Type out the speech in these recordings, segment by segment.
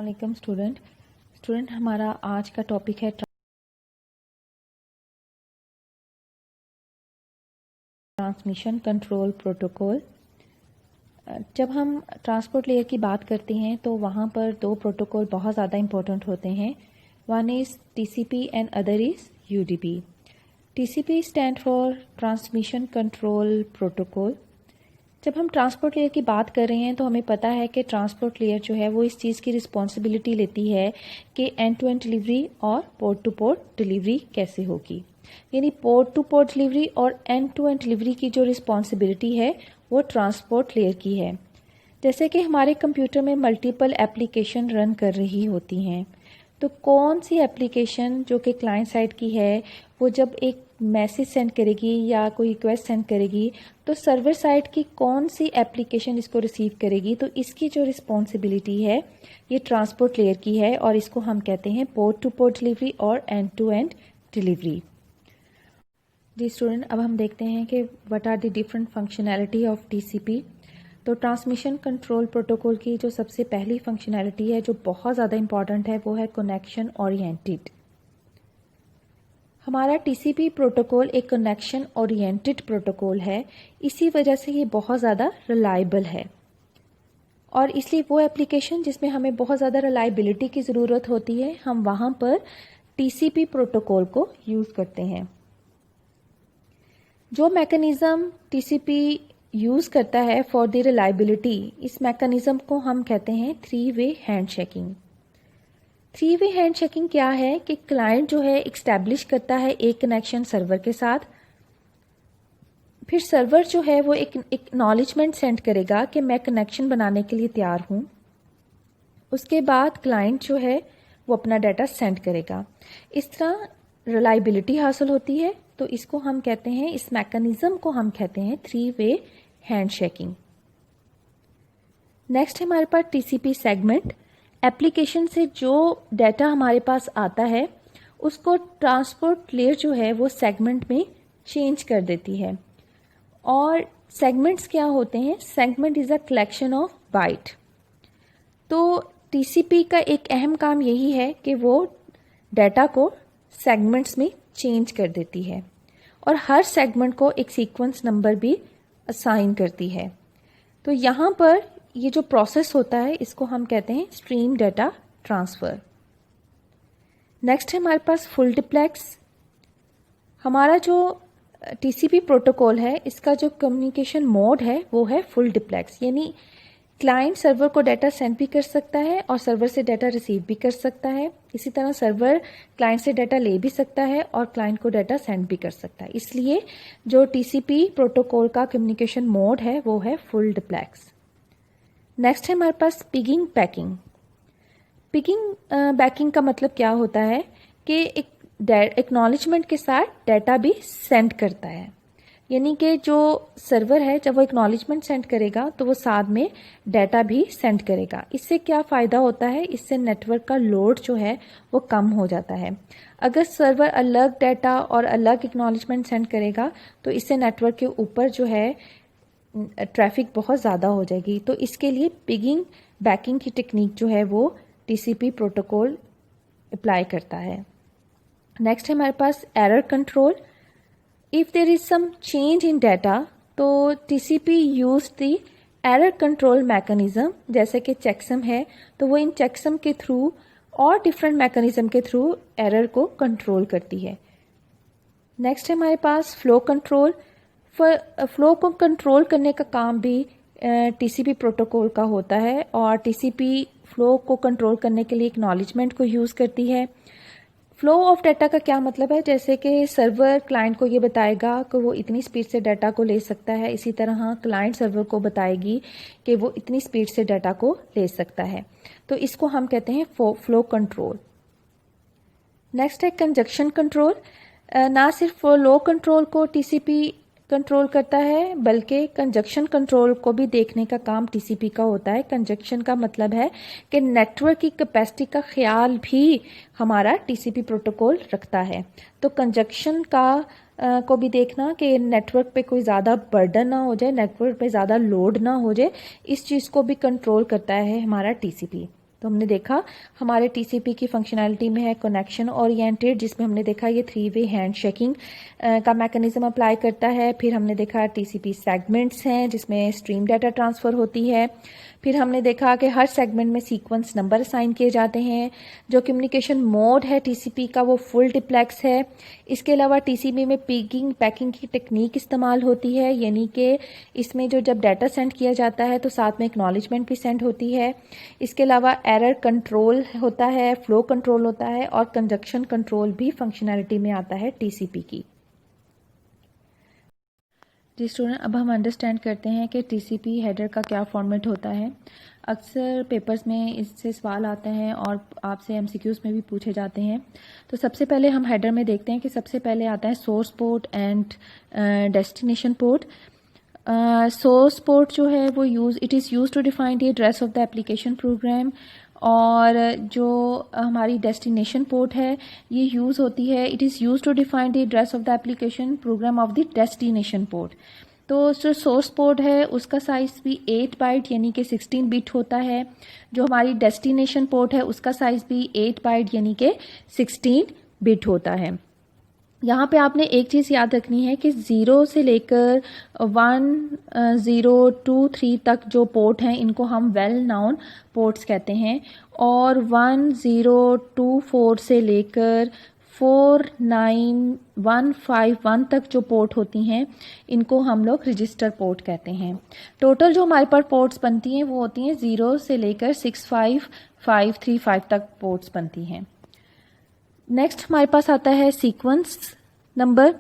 अस्सलाम स्टूडेंट हमारा आज का टॉपिक है ट्रांसमिशन कंट्रोल प्रोटोकॉल। जब हम ट्रांसपोर्ट लेयर की बात करते हैं तो वहाँ पर दो प्रोटोकॉल बहुत ज़्यादा इम्पोर्टेंट होते हैं। One is TCP and other is UDP. TCP stand for transmission control protocol. जब हम ट्रांसपोर्ट लेयर की बात कर रहे हैं तो हमें पता है कि ट्रांसपोर्ट लेयर जो है वो इस चीज़ की रिस्पॉन्सिबिलिटी लेती है कि एंड टू एंड डिलीवरी और पोर्ट टू पोर्ट डिलीवरी कैसे होगी। यानी पोर्ट टू पोर्ट डिलीवरी और एंड टू एंड डिलीवरी की जो रिस्पॉन्सिबिलिटी है वो ट्रांसपोर्ट लेयर की है। जैसे कि हमारे कंप्यूटर में मल्टीपल एप्लीकेशन रन कर रही होती हैं, तो कौन सी एप्लीकेशन जो कि क्लाइंट साइड की है वो जब एक मैसेज सेंड करेगी या कोई रिक्वेस्ट सेंड करेगी तो सर्वर साइड की कौन सी एप्लीकेशन इसको रिसीव करेगी, तो इसकी जो रिस्पॉन्सिबिलिटी है ये ट्रांसपोर्ट लेयर की है और इसको हम कहते हैं पोर्ट टू पोर्ट डिलीवरी और एंड टू एंड डिलीवरी। जी स्टूडेंट, अब हम देखते हैं कि what are the different functionality of TCP. तो ट्रांसमिशन कंट्रोल प्रोटोकॉल की जो सबसे पहली फंक्शनैलिटी है जो बहुत ज़्यादा इंपॉर्टेंट है वो है कनेक्शन ओरिएंटेड। हमारा टीसीपी प्रोटोकॉल एक कनेक्शन ओरिएंटेड प्रोटोकॉल है, इसी वजह से ये बहुत ज़्यादा रिलायबल है और इसलिए वो एप्लीकेशन जिसमें हमें बहुत ज़्यादा रिलायबिलिटी की ज़रूरत होती है हम वहाँ पर टीसीपी प्रोटोकॉल को यूज़ करते हैं। जो मैकेनिज़्म टीसीपी यूज़ करता है फॉर द रिलायबिलिटी, इस मैकेनिज़्म को हम कहते हैं three way handshaking. Three way handshaking क्या है कि क्लाइंट जो है एक्स्टैब्लिश करता है एक कनेक्शन सर्वर के साथ, फिर सर्वर जो है वो एक एक्नॉलेजमेंट सेंड करेगा कि मैं कनेक्शन बनाने के लिए तैयार हूँ। उसके बाद क्लाइंट जो है वो अपना डाटा सेंड करेगा। इस तरह रिलायबिलिटी हासिल होती है, तो इसको हम कहते हैं, इस मैकेनिज्म को हम कहते हैं थ्री वे हैंडशेकिंग। नेक्स्ट है हमारे पास टीसीपी सेगमेंट। एप्लीकेशन से जो डाटा हमारे पास आता है उसको ट्रांसपोर्ट लेयर जो है वो सेगमेंट में चेंज कर देती है। और सेगमेंट्स क्या होते हैं? Segment is a collection of bite. तो टीसीपी का एक अहम काम यही है कि वो डाटा को सेगमेंट्स में चेंज कर देती है और हर सेगमेंट को एक सीक्वेंस नंबर भी असाइन करती है। तो यहाँ पर ये जो प्रोसेस होता है इसको हम कहते हैं स्ट्रीम डाटा ट्रांसफ़र। नेक्स्ट है हमारे पास फुल डिप्लेक्स। हमारा जो टीसीपी प्रोटोकॉल है इसका जो कम्युनिकेशन मोड है वो है फुल डिप्लेक्स, यानी क्लाइंट सर्वर को डाटा सेंड भी कर सकता है और सर्वर से डाटा रिसीव भी कर सकता है। इसी तरह सर्वर क्लाइंट से डाटा ले भी सकता है और क्लाइंट को डाटा सेंड भी कर सकता है। इसलिए जो टीसीपी प्रोटोकॉल का कम्युनिकेशन मोड है वो है फुल डिप्लेक्स। नेक्स्ट है हमारे पास पिगिंग बैकिंग। पिगिंग बैकिंग का मतलब क्या होता है कि एक एक्नॉलेजमेंट के साथ डाटा भी सेंड करता है, यानी कि जो सर्वर है जब वो एक्नॉलेजमेंट सेंड करेगा तो वो साथ में डाटा भी सेंड करेगा। इससे क्या फ़ायदा होता है? इससे नेटवर्क का लोड जो है वो कम हो जाता है। अगर सर्वर अलग डाटा और अलग एक्नॉलेजमेंट सेंड करेगा तो इससे नेटवर्क के ऊपर जो है ट्रैफिक बहुत ज़्यादा हो जाएगी। तो इसके लिए पिगिंग बैकिंग की टेक्निक जो है वो टीसीपी प्रोटोकॉल अप्लाई करता है। नेक्स्ट है हमारे पास error control. If there is some change in data तो TCP use the error control mechanism, जैसे कि चेकसम है तो वो इन चेकसम के थ्रू और डिफरेंट मैकेनिज्म के थ्रू एरर को कंट्रोल करती है। नेक्स्ट है हमारे पास फ्लो कंट्रोल। फ्लो को कंट्रोल करने का काम भी टीसीपी प्रोटोकॉल का होता है और टीसीपी फ्लो को कंट्रोल करने के लिए एक्नॉलेजमेंट को यूज़ करती है। फ्लो ऑफ डाटा का क्या मतलब है? जैसे कि सर्वर क्लाइंट को ये बताएगा कि वो इतनी स्पीड से डाटा को ले सकता है, इसी तरह क्लाइंट सर्वर को बताएगी कि वो इतनी स्पीड से डाटा को ले सकता है। तो इसको हम कहते हैं फ्लो कंट्रोल। नेक्स्ट है कंजक्शन कंट्रोल। ना सिर्फ फ्लो कंट्रोल को टीसीपी कंट्रोल करता है बल्कि कंजक्शन कंट्रोल को भी देखने का काम टीसीपी का होता है। कंजक्शन का मतलब है कि नेटवर्क की कैपेसिटी का ख्याल भी हमारा टीसीपी प्रोटोकॉल रखता है। तो कंजक्शन का को भी देखना कि नेटवर्क पे कोई ज़्यादा बर्डन ना हो जाए, नेटवर्क पे ज़्यादा लोड ना हो जाए, इस चीज़ को भी कंट्रोल करता है हमारा टीसीपी। तो हमने देखा हमारे टीसीपी की फंक्शनैलिटी में है कनेक्शन ओरिएंटेड, जिसमें हमने देखा ये 3 वे हैंड शेकिंग का मैकेनिज्म अप्लाई करता है। फिर हमने देखा टीसीपी सेगमेंट्स हैं जिसमें स्ट्रीम डाटा ट्रांसफ़र होती है। फिर हमने देखा कि हर सेगमेंट में सीक्वेंस नंबर असाइन किए जाते हैं। जो कम्युनिकेशन मोड है टीसीपी का वो फुल डिप्लेक्स है। इसके अलावा टीसीपी में पिगिंग पैकिंग की टेक्निक इस्तेमाल होती है, यानी कि इसमें जब डाटा सेंड किया जाता है तो साथ में एक्नॉलेजमेंट भी सेंड होती है। इसके अलावा एरर कंट्रोल होता है, फ्लो कंट्रोल होता है और कंजक्शन कंट्रोल भी फंक्शनैलिटी में आता है टीसीपी की। जी स्टूडेंट, अब हम अंडरस्टैंड करते हैं कि टीसीपी हेडर का क्या फॉर्मेट होता है। अक्सर पेपर्स में इससे सवाल आते हैं और आपसे एमसीक्यूज़ में भी पूछे जाते हैं। तो सबसे पहले हम हेडर में देखते हैं कि सबसे पहले आता है source port and destination port. Source port जो है वो it is use to define the address of the application program, और जो हमारी डेस्टिनेशन पोर्ट है ये यूज़ होती है, it is use to define the address of the application program of the destination port. तो जो सोर्स पोर्ट है उसका साइज़ भी 8 बाइट यानी कि 16 बिट होता है। जो हमारी डेस्टिनेशन पोर्ट है उसका साइज़ भी 8 बाइट यानी कि 16 बिट होता है। यहाँ पे आपने एक चीज़ याद रखनी है कि 0 से लेकर 1, 0, 2, 3 तक जो पोर्ट हैं इनको हम वेल नाउन पोर्ट्स कहते हैं, और 1, 0, 2, 4 से लेकर 4, 9, 1, 5, 1 तक जो पोर्ट होती हैं इनको हम लोग रजिस्टर पोर्ट कहते हैं। टोटल जो हमारे पास पोर्ट्स बनती हैं वो होती हैं 0 से लेकर 65535 तक पोर्ट्स बनती हैं। नेक्स्ट हमारे पास आता है सीक्वेंस नंबर।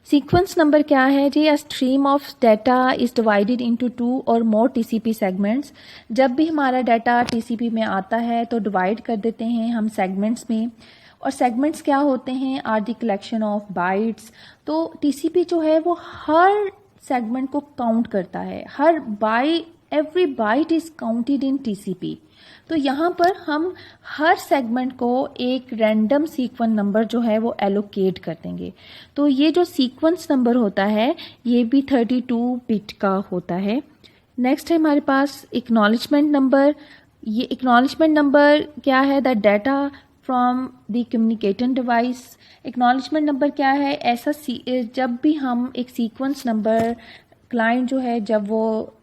सीक्वेंस नंबर क्या है जी? A stream of data is divided into 2 और मोर टीसीपी सेगमेंट्स। जब भी हमारा डाटा टीसीपी में आता है तो डिवाइड कर देते हैं हम सेगमेंट्स में, और सेगमेंट्स क्या होते हैं? Are the collection of bytes. तो टीसीपी जो है वो हर सेगमेंट को काउंट करता है, every byte is counted in TCP. तो यहाँ पर हम हर सेगमेंट को एक रैंडम सीक्वेंस नंबर जो है वो एलोकेट कर देंगे। तो ये जो सीक्वेंस नंबर होता है ये भी 32 बिट का होता है। नेक्स्ट है हमारे पास एक्नॉलेजमेंट नंबर। ये एक्नॉलेजमेंट नंबर क्या है? The data from the communicating device. Acknowledgement number क्या है? ऐसा जब भी हम एक सीक्वेंस नंबर क्लाइंट जो है जब वो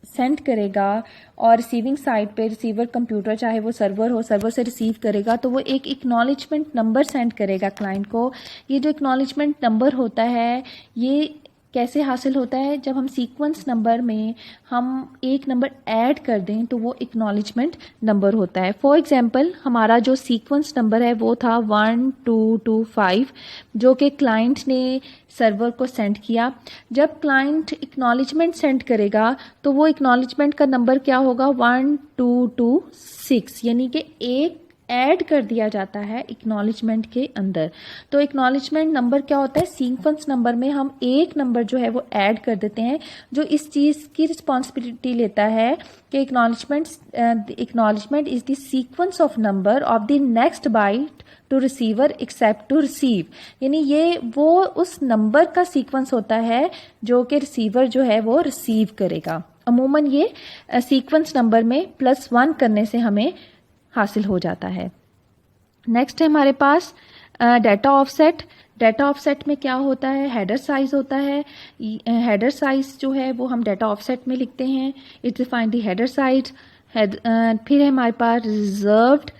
सेंड करेगा और रिसीविंग साइड पे रिसीवर कंप्यूटर चाहे वो सर्वर हो, सर्वर से रिसीव करेगा तो वो एक एक्नॉलेजमेंट नंबर सेंड करेगा क्लाइंट को। ये जो एक्नॉलेजमेंट नंबर होता है ये कैसे हासिल होता है? जब हम सीक्वेंस नंबर में हम एक नंबर ऐड कर दें तो वो एक्नॉलेजमेंट नंबर होता है। फॉर एग्जांपल हमारा जो सीक्वेंस नंबर है वो था 1225 जो कि क्लाइंट ने सर्वर को सेंड किया। जब क्लाइंट एक्नॉलेजमेंट सेंड करेगा तो वो एक्नॉलेजमेंट का नंबर क्या होगा? 1226, यानी कि एक ऐड कर दिया जाता है एक्नॉलेजमेंट के अंदर। तो एक्नॉलेजमेंट नंबर क्या होता है? सीक्वेंस नंबर में हम एक नंबर जो है वो ऐड कर देते हैं जो इस चीज़ की रिस्पॉन्सिबिलिटी लेता है कि acknowledgement is the sequence of number of the next byte to receiver expect to receive. यानी ये वो उस नंबर का सीक्वेंस होता है जो कि रिसीवर जो है वो रिसीव करेगा। अमूमन ये सीक्वेंस नंबर में +1 करने से हमें हासिल हो जाता है। नेक्स्ट है हमारे पास डाटा ऑफसेट। डाटा ऑफसेट में क्या होता है? हेडर साइज होता है। हेडर साइज जो है वो हम डाटा ऑफसेट में लिखते हैं। It define the header size. फिर है हमारे पास रिजर्व्ड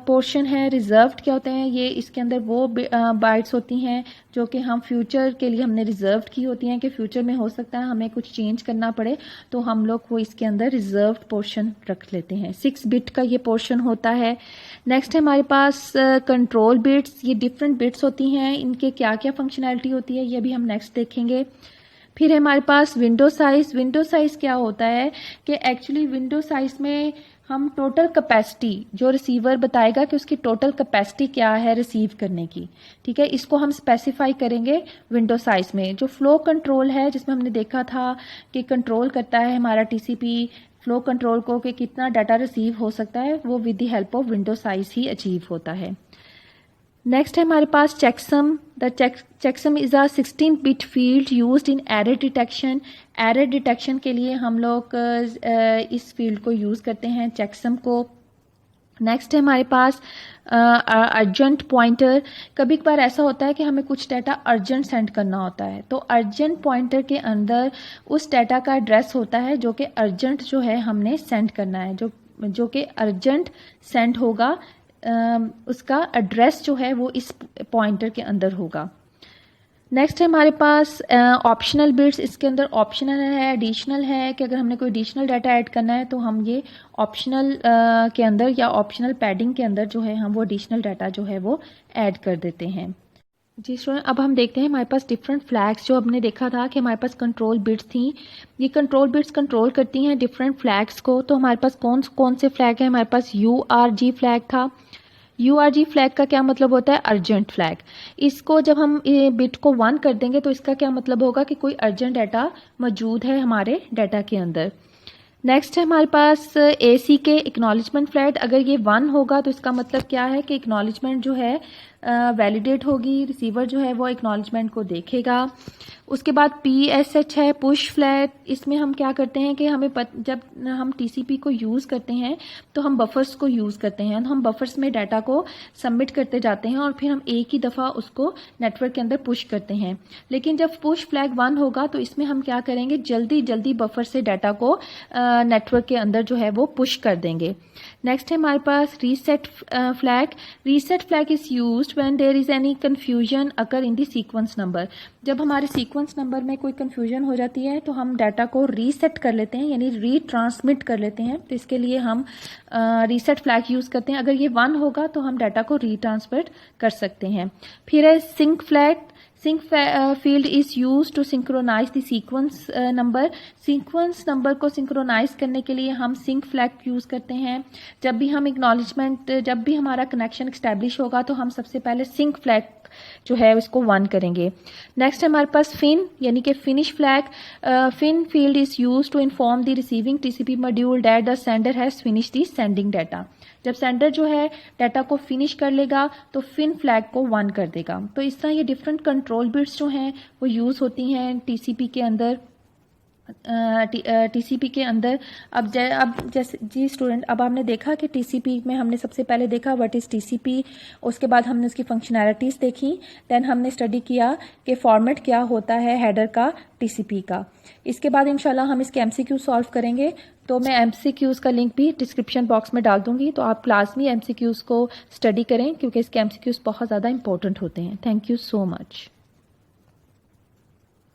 पोर्शन है। रिजर्व्ड क्या होते हैं? ये इसके अंदर वो बाइट्स होती हैं जो कि हम फ्यूचर के लिए हमने रिजर्व्ड की होती हैं कि फ्यूचर में हो सकता है हमें कुछ चेंज करना पड़े तो हम लोग वो इसके अंदर रिजर्व्ड पोर्शन रख लेते हैं। 6 बिट का ये पोर्शन होता है। नेक्स्ट है हमारे पास कंट्रोल बिट्स। ये डिफरेंट बिट्स होती हैं, इनके क्या क्या फंक्शनैलिटी होती है ये भी हम नेक्स्ट देखेंगे। फिर है हमारे पास विंडो साइज। विंडो साइज क्या होता है कि एक्चुअली विंडो साइज में हम टोटल कैपेसिटी जो रिसीवर बताएगा कि उसकी टोटल कैपेसिटी क्या है रिसीव करने की, ठीक है, इसको हम स्पेसिफाई करेंगे विंडो साइज में। जो फ्लो कंट्रोल है जिसमें हमने देखा था कि कंट्रोल करता है हमारा टीसीपी फ्लो कंट्रोल को कि कितना डाटा रिसीव हो सकता है, वो with the help of window size ही अचीव होता है। नेक्स्ट है हमारे पास checksum. The checksum is a 16-bit field used in error detection. Error detection के लिए हम लोग इस फील्ड को यूज़ करते हैं, चेकसम को। नेक्स्ट है हमारे पास अर्जेंट पॉइंटर। कभी कभार ऐसा होता है कि हमें कुछ डाटा अर्जेंट सेंड करना होता है, तो अर्जेंट पॉइंटर के अंदर उस डाटा का एड्रेस होता है जो कि अर्जेंट जो है हमने सेंड करना है, जो कि अर्जेंट सेंड होगा, उसका एड्रेस जो है वो इस पॉइंटर के अंदर होगा। नेक्स्ट है हमारे पास ऑप्शनल बिट्स। इसके अंदर ऑप्शनल है, एडिशनल है, कि अगर हमने कोई एडिशनल डाटा ऐड करना है तो हम ये ऑप्शनल के अंदर या ऑप्शनल पैडिंग के अंदर जो है हम वो एडिशनल डाटा जो है वो ऐड कर देते हैं। जी स्टूडेंट, अब हम देखते हैं हमारे पास डिफरेंट फ्लैग्स। जो हमने देखा था कि हमारे पास कंट्रोल बिट्स थी, ये कंट्रोल बिट्स कंट्रोल करती हैं डिफरेंट फ्लैग्स को। तो हमारे पास कौन कौन से फ्लैग हैं? हमारे पास URG फ्लैग था। URG फ्लैग का क्या मतलब होता है? Urgent flag. इसको जब हम बिट को 1 कर देंगे तो इसका क्या मतलब होगा कि कोई अर्जेंट डाटा मौजूद है हमारे डाटा के अंदर। नेक्स्ट है हमारे पास ACK एक्नॉलेजमेंट फ्लैग। अगर ये 1 होगा तो इसका मतलब क्या है कि एक्नॉलेजमेंट जो है वैलिडेट होगी, रिसीवर जो है वो एक्नॉलेजमेंट को देखेगा। उसके बाद PSH है पुश फ्लैग। इसमें हम क्या करते हैं कि जब हम TCP को यूज़ करते हैं तो हम बफर्स को यूज़ करते हैं, तो हम बफर्स में डाटा को सबमिट करते जाते हैं और फिर हम एक ही दफ़ा उसको नेटवर्क के अंदर पुश करते हैं। लेकिन जब पुश फ्लैग 1 होगा तो इसमें हम क्या करेंगे, जल्दी जल्दी बफर से डाटा को नेटवर्क के अंदर जो है वो पुश कर देंगे। नेक्स्ट है हमारे पास reset flag. Reset flag is used when there is any confusion occur in the sequence number. जब हमारे सीक्वेंस नंबर में कोई कन्फ्यूजन हो जाती है तो हम डाटा को रीसेट कर लेते हैं, यानी रीट्रांसमिट कर लेते हैं। तो इसके लिए हम रीसेट फ्लैग यूज़ करते हैं। अगर ये 1 होगा तो हम डाटा को रीट्रांसमिट कर सकते हैं। फिर है sync flag. Sync field is use to synchronise the sequence number. Sequence number को सिंक्रोनाइज करने के लिए हम सिंक फ्लैग यूज़ करते हैं। जब भी हम एक्नॉलेजमेंट, जब भी हमारा कनेक्शन एक्स्टैब्लिश होगा तो हम सबसे पहले सिंक फ्लैग जो है उसको 1 करेंगे। नेक्स्ट हमारे पास फिन यानी कि finish flag. FIN field is use to inform the receiving TCP module that the sender has finish the sending data. जब सेंडर जो है डाटा को फिनिश कर लेगा तो फिन फ्लैग को 1 कर देगा। तो इस तरह ये डिफरेंट कंट्रोल बिट्स जो हैं वो यूज़ होती हैं TCP के अंदर। TCP के अंदर अब जैसे जी स्टूडेंट, अब आपने देखा कि TCP में हमने सबसे पहले देखा व्हाट इज़ TCP, उसके बाद हमने उसकी फंक्शनैलिटीज़ देखी, देन हमने स्टडी किया कि फॉर्मेट क्या होता है हेडर का TCP का। इसके बाद इंशाल्लाह हम इसके MCQ सॉल्व करेंगे। तो मैं MCQs का लिंक भी डिस्क्रिप्शन बॉक्स में डाल दूंगी, तो आप लाजमी MCQs को स्टडी करें क्योंकि इसके MCQs बहुत ज़्यादा इंपॉर्टेंट होते हैं। Thank you so much.